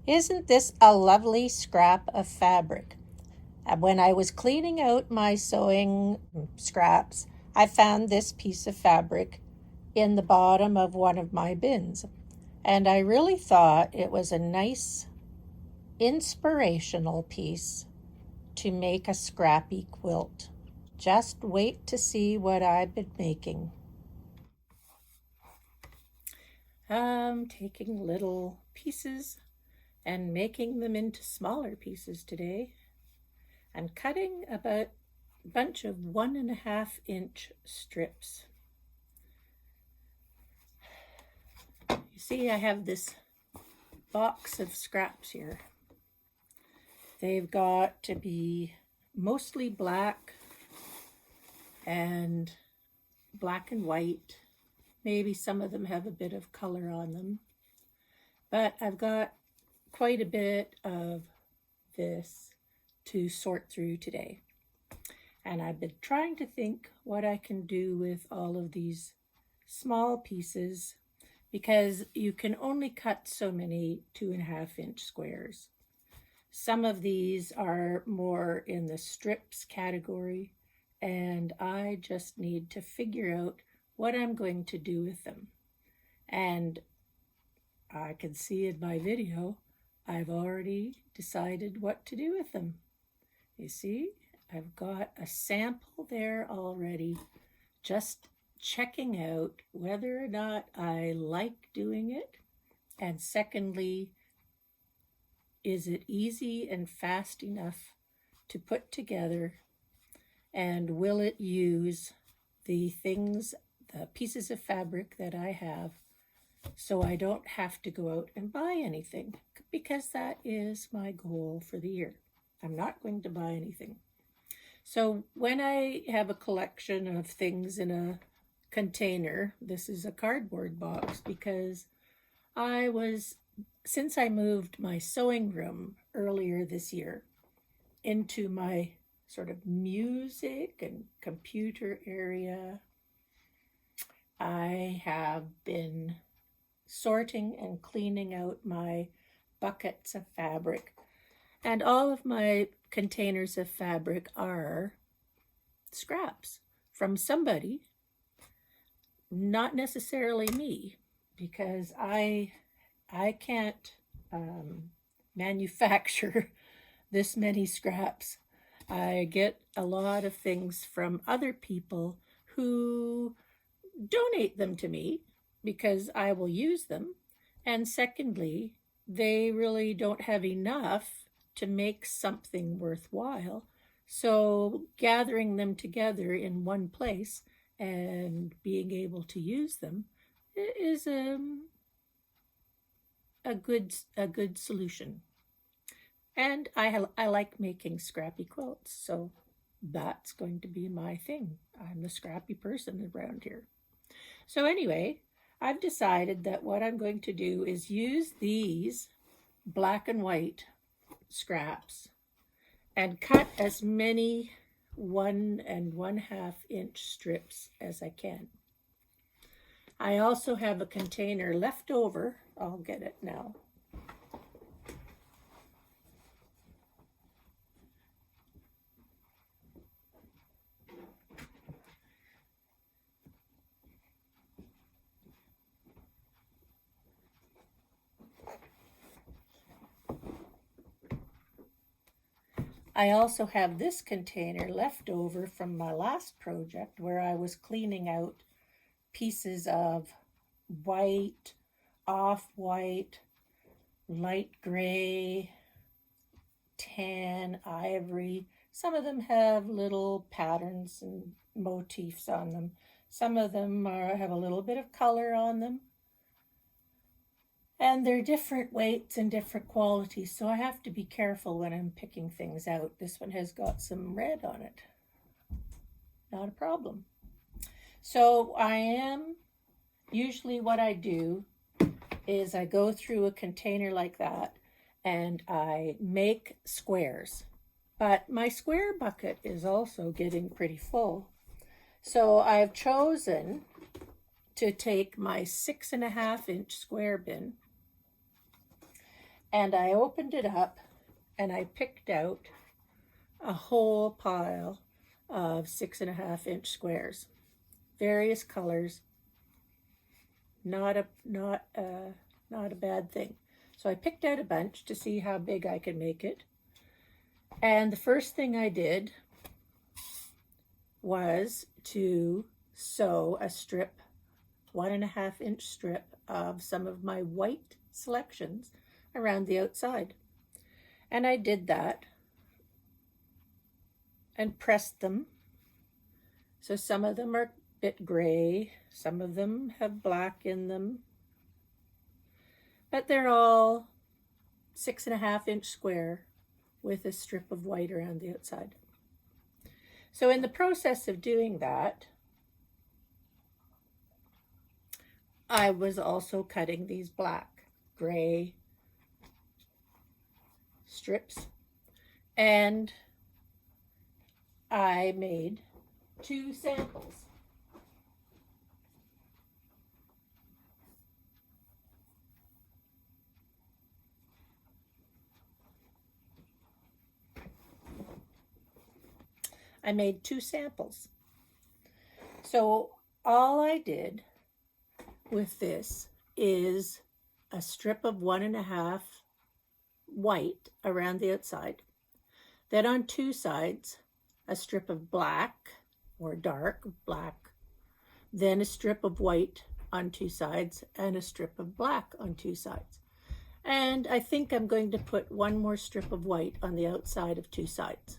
Isn't this a lovely scrap of fabric? When I was cleaning out my sewing scraps, I found this piece of fabric in the bottom of one of my bins, and I really thought it was a nice inspirational piece to make a scrappy quilt. Just wait to see what I've been making. I'm taking little pieces and making them into smaller pieces today, and cutting about a bunch of 1.5 inch strips. You see, I have this box of scraps here. They've got to be mostly black and white. Maybe some of them have a bit of color on them. But I've got quite a bit of this to sort through today. And I've been trying to think what I can do with all of these small pieces, because you can only cut so many 2.5 inch squares. Some of these are more in the strips category, and I just need to figure out what I'm going to do with them. And I can see in my video, I've already decided what to do with them. You see, I've got a sample there already, just checking out whether or not I like doing it, and secondly, is it easy and fast enough to put together, and will it use the pieces of fabric that I have, so I don't have to go out and buy anything, because that is my goal for the year. I'm not going to buy anything. So when I have a collection of things in a container, this is a cardboard box, because since I moved my sewing room earlier this year into my sort of music and computer area, I have been sorting and cleaning out my buckets of fabric. And all of my containers of fabric are scraps from somebody, not necessarily me, because I can't manufacture this many scraps. I get a lot of things from other people who donate them to me because I will use them. And secondly, they really don't have enough to make something worthwhile. So gathering them together in one place and being able to use them is a good solution. And I like making scrappy quilts, so that's going to be my thing. I'm the scrappy person around here. So anyway, I've decided that what I'm going to do is use these black and white scraps and cut as many 1.5 inch strips as I can. I also have a container left over. I'll get it now. I also have this container left over from my last project where I was cleaning out pieces of white, off-white, light gray, tan, ivory. Some of them have little patterns and motifs on them. Some of them have a little bit of color on them. And they're different weights and different qualities, so I have to be careful when I'm picking things out. This one has got some red on it. Not a problem. So usually what I do is I go through a container like that and I make squares. But my square bucket is also getting pretty full. So I've chosen to take my 6.5 inch square bin And I opened it up and I picked out a whole pile of 6.5-inch squares, various colors. Not a bad thing. So I picked out a bunch to see how big I could make it. And the first thing I did was to sew a strip, 1.5-inch strip of some of my white selections around the outside. And I did that and pressed them. So some of them are a bit gray, some of them have black in them, but they're all 6.5-inch square with a strip of white around the outside. So in the process of doing that, I was also cutting these black, gray strips, and I made 2 samples. I made 2 samples. So all I did with this is a strip of 1.5 white around the outside. Then on 2 sides, a strip of black or dark black. Then a strip of white on 2 sides and a strip of black on 2 sides. And I think I'm going to put 1 more strip of white on the outside of 2 sides.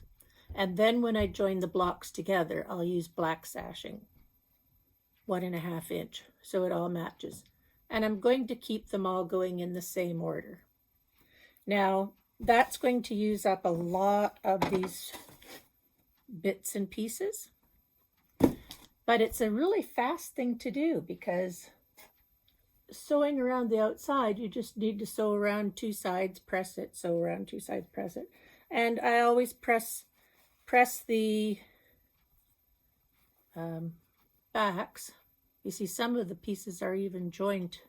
And then when I join the blocks together, I'll use black sashing, 1.5 inch, so it all matches. And I'm going to keep them all going in the same order. Now, that's going to use up a lot of these bits and pieces, but it's a really fast thing to do because sewing around the outside, you just need to sew around 2 sides, press it, sew around 2 sides, press it. And I always press the backs. You see some of the pieces are even joined,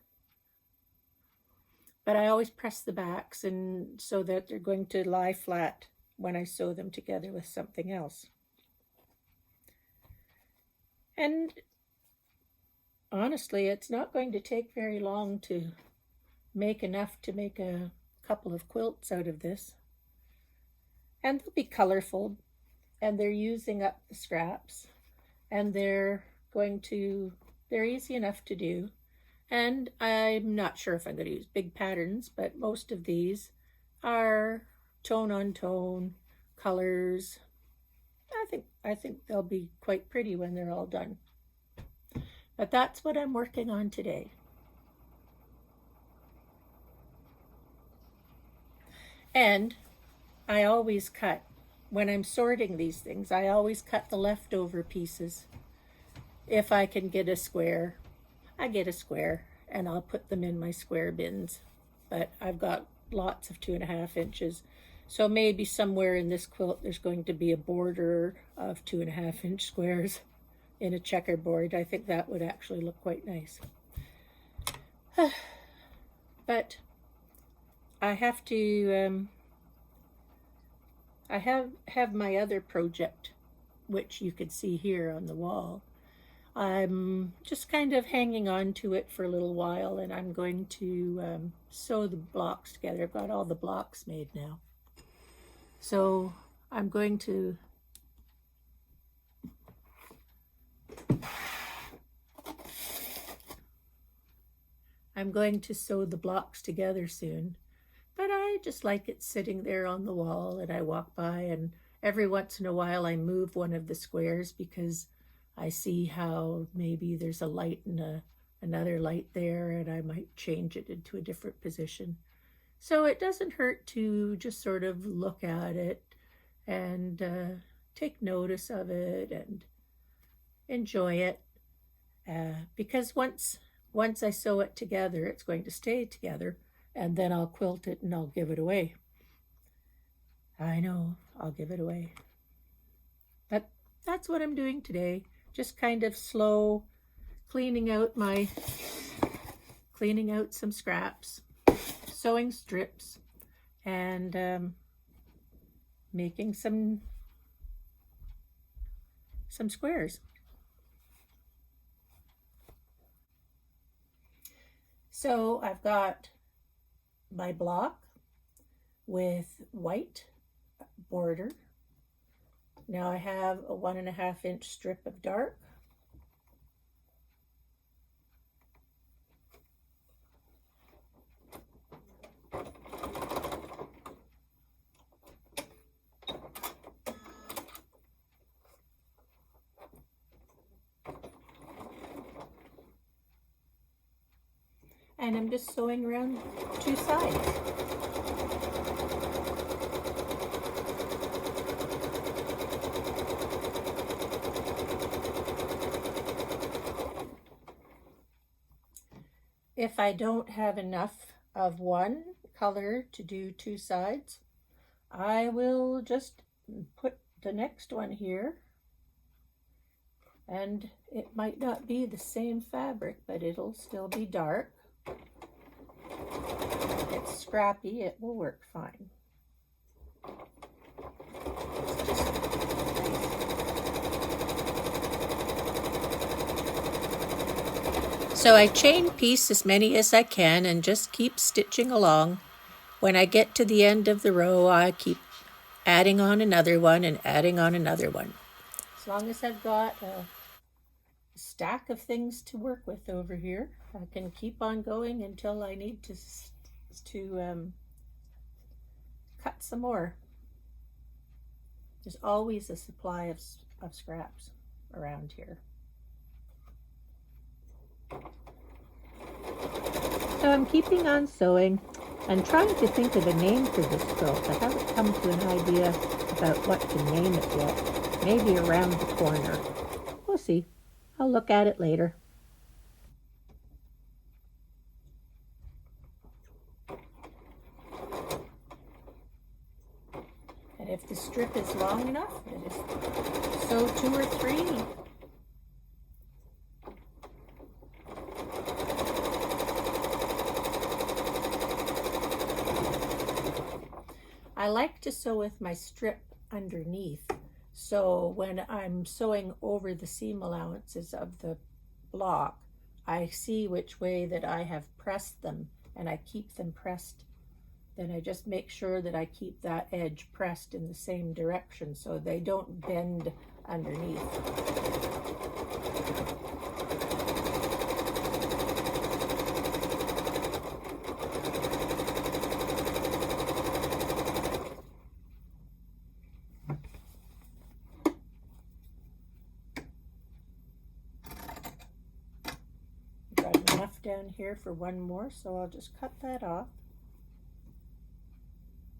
but I always press the backs and so that they're going to lie flat when I sew them together with something else. And honestly, it's not going to take very long to make enough to make a couple of quilts out of this. And they'll be colorful, and they're using up the scraps, and they're easy enough to do. And I'm not sure if I'm going to use big patterns, but most of these are tone on tone colors. I think they'll be quite pretty when they're all done. But that's what I'm working on today. And I always cut, when I'm sorting these things, I always cut the leftover pieces. If I can get a square, I get a square, and I'll put them in my square bins. But I've got lots of 2.5 inches. So maybe somewhere in this quilt there's going to be a border of 2.5 inch squares in a checkerboard. I think that would actually look quite nice. But I have to, I have my other project, which you can see here on the wall. I'm just kind of hanging on to it for a little while, and I'm going to sew the blocks together. I've got all the blocks made now. So I'm going to sew the blocks together soon. But I just like it sitting there on the wall, and I walk by, and every once in a while I move one of the squares because I see how maybe there's a light and another light there, and I might change it into a different position. So it doesn't hurt to just sort of look at it and take notice of it and enjoy it. Because once I sew it together, it's going to stay together, and then I'll quilt it and I'll give it away. I know, I'll give it away. But that's what I'm doing today. Just kind of slow, cleaning out some scraps, sewing strips, and making some squares. So I've got my block with white border. Now I have a 1.5 inch strip of dark. And I'm just sewing around 2 sides. If I don't have enough of one color to do 2 sides, I will just put the next one here, and it might not be the same fabric, but it'll still be dark. If it's scrappy, it will work fine. So I chain piece as many as I can and just keep stitching along. When I get to the end of the row, I keep adding on another one and adding on another one. As long as I've got a stack of things to work with over here, I can keep on going until I need to cut some more. There's always a supply of scraps around here. So I'm keeping on sewing and trying to think of a name for this quilt. I haven't come to an idea about what to name it yet. Maybe around the corner. We'll see. I'll look at it later. And if the strip is long enough, I just sew 2 or 3. I like to sew with my strip underneath, so when I'm sewing over the seam allowances of the block, I see which way that I have pressed them, and I keep them pressed. Then I just make sure that I keep that edge pressed in the same direction so they don't bend underneath. Got enough down here for one more, so I'll just cut that off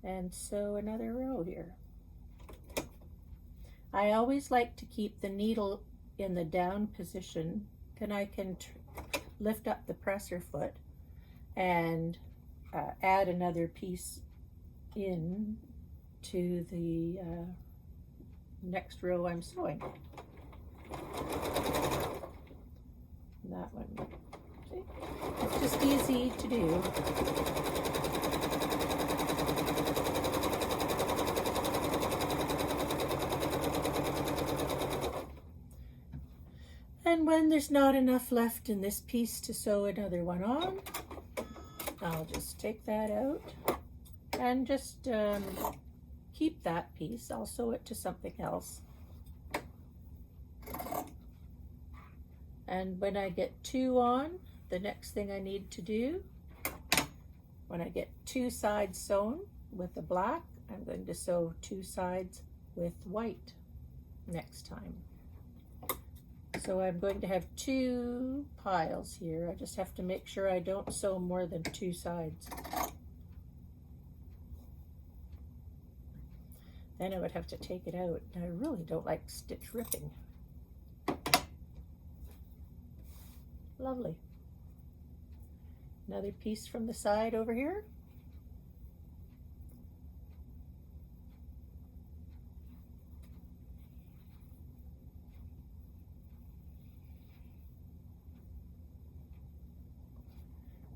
and sew another row here. I always like to keep the needle in the down position, then I can lift up the presser foot and add another piece in to the next row I'm sewing. And that one, see? It's just easy to do. And when there's not enough left in this piece to sew another one on, I'll just take that out and just keep that piece. I'll sew it to something else. And when I get 2 on, the next thing I need to do, when I get 2 sides sewn with the black, I'm going to sew 2 sides with white next time. So I'm going to have 2 piles here. I just have to make sure I don't sew more than 2 sides. Then I would have to take it out. And I really don't like stitch ripping. Lovely. Another piece from the side over here.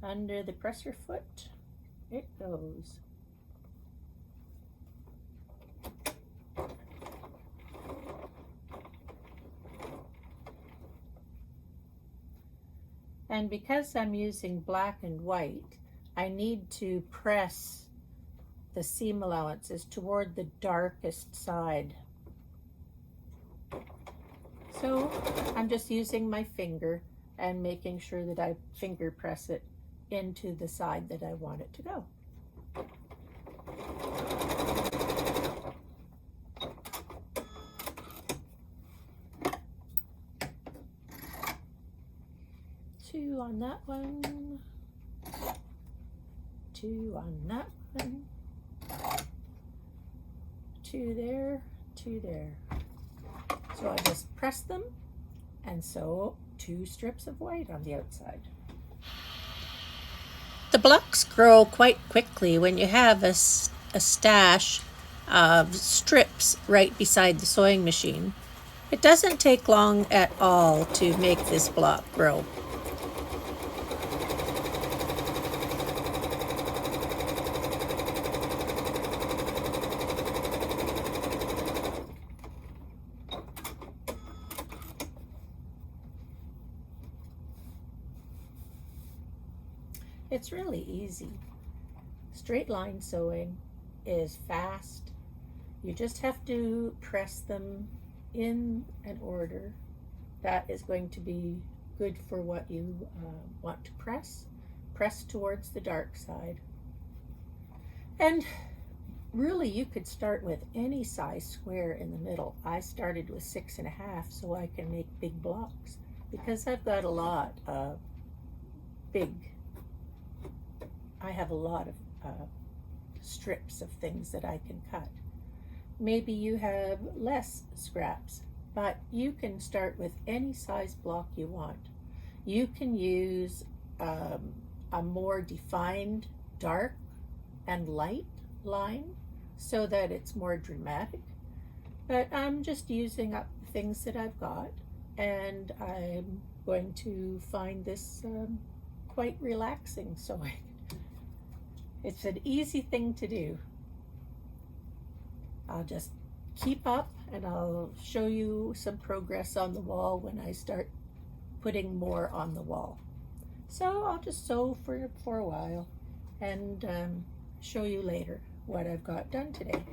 Under the presser foot it goes. And because I'm using black and white, I need to press the seam allowances toward the darkest side. So I'm just using my finger and making sure that I finger press it into the side that I want it to go. Two on that one, two on that one, two there, two there. So I just press them and sew 2 strips of white on the outside. The blocks grow quite quickly when you have a stash of strips right beside the sewing machine. It doesn't take long at all to make this block grow. It's really easy. Straight line sewing is fast. You just have to press them in an order that is going to be good for what you want to press. Press towards the dark side. And really you could start with any size square in the middle. I started with 6.5 so I can make big blocks because I've got a lot of I have a lot of strips of things that I can cut. Maybe you have less scraps, but you can start with any size block you want. You can use a more defined dark and light line so that it's more dramatic, but I'm just using up the things that I've got, and I'm going to find this quite relaxing sewing. It's an easy thing to do. I'll just keep up and I'll show you some progress on the wall when I start putting more on the wall. So I'll just sew for a while and show you later what I've got done today.